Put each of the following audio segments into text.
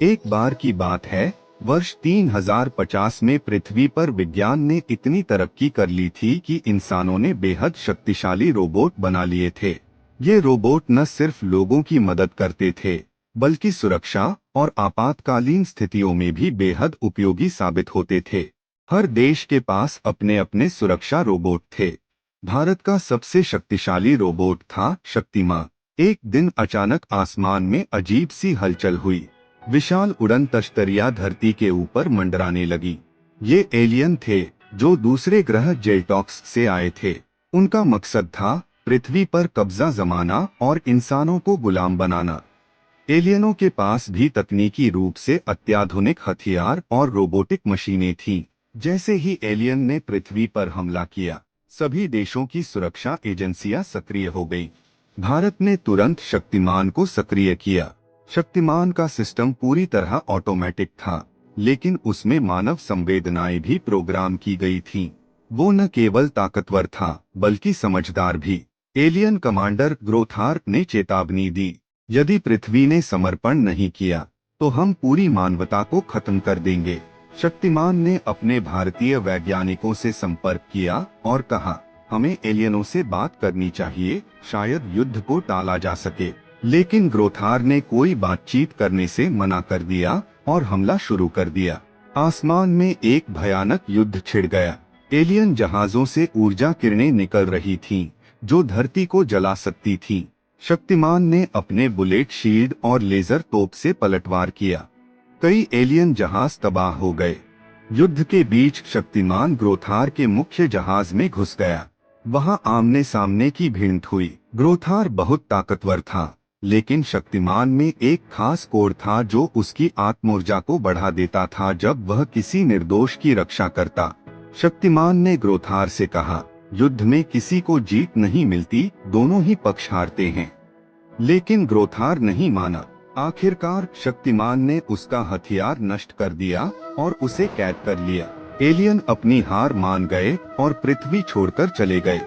एक बार की बात है, वर्ष 3050 में पृथ्वी पर विज्ञान ने इतनी तरक्की कर ली थी कि इंसानों ने बेहद शक्तिशाली रोबोट बना लिए थे। ये रोबोट न सिर्फ लोगों की मदद करते थे, बल्कि सुरक्षा और आपातकालीन स्थितियों में भी बेहद उपयोगी साबित होते थे। हर देश के पास अपने अपने सुरक्षा रोबोट थे। भारत का सबसे शक्तिशाली रोबोट था शक्तिमान। एक दिन अचानक आसमान में अजीब सी हलचल हुई। विशाल उड़न तश्तरियां धरती के ऊपर मंडराने लगी। ये एलियन थे जो दूसरे ग्रह जेल्टॉक्स से आए थे। उनका मकसद था पृथ्वी पर कब्जा जमाना और इंसानों को गुलाम बनाना। एलियनों के पास भी तकनीकी रूप से अत्याधुनिक हथियार और रोबोटिक मशीनें थीं। जैसे ही एलियन ने पृथ्वी पर हमला किया, सभी देशों की सुरक्षा एजेंसियां सक्रिय हो गईं। भारत ने तुरंत शक्तिमान को सक्रिय किया। शक्तिमान का सिस्टम पूरी तरह ऑटोमेटिक था, लेकिन उसमें मानव संवेदनाएं भी प्रोग्राम की गई थीं। वो न केवल ताकतवर था, बल्कि समझदार भी। एलियन कमांडर ग्रोथार्क ने चेतावनी दी, यदि पृथ्वी ने समर्पण नहीं किया, तो हम पूरी मानवता को खत्म कर देंगे। शक्तिमान ने अपने भारतीय वैज्ञानिकों से संपर्क किया और कहा, हमें एलियनों से बात करनी चाहिए, शायद युद्ध को टाला जा सके। लेकिन ग्रोथार ने कोई बातचीत करने से मना कर दिया और हमला शुरू कर दिया। आसमान में एक भयानक युद्ध छिड़ गया। एलियन जहाजों से ऊर्जा किरणें निकल रही थीं, जो धरती को जला सकती थीं। शक्तिमान ने अपने बुलेट शील्ड और लेजर तोप से पलटवार किया। कई एलियन जहाज तबाह हो गए। युद्ध के बीच शक्तिमान ग्रोथार के मुख्य जहाज में घुस गया। वहां आमने सामने की भिड़ंत हुई। ग्रोथार बहुत ताकतवर था, लेकिन शक्तिमान में एक खास कोड था जो उसकी आत्मऊर्जा को बढ़ा देता था जब वह किसी निर्दोष की रक्षा करता। शक्तिमान ने ग्रोथार से कहा, युद्ध में किसी को जीत नहीं मिलती, दोनों ही पक्ष हारते हैं। लेकिन ग्रोथार नहीं माना। आखिरकार शक्तिमान ने उसका हथियार नष्ट कर दिया और उसे कैद कर लिया। एलियन अपनी हार मान गए और पृथ्वी छोड़कर चले गए।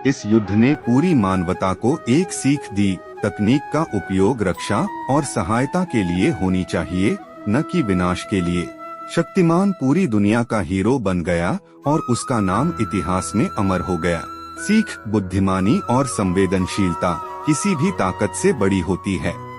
इस युद्ध ने पूरी मानवता को एक सीख दी, तकनीक का उपयोग रक्षा और सहायता के लिए होनी चाहिए, न कि विनाश के लिए। शक्तिमान पूरी दुनिया का हीरो बन गया और उसका नाम इतिहास में अमर हो गया। सीख, बुद्धिमानी और संवेदनशीलता किसी भी ताकत से बड़ी होती है।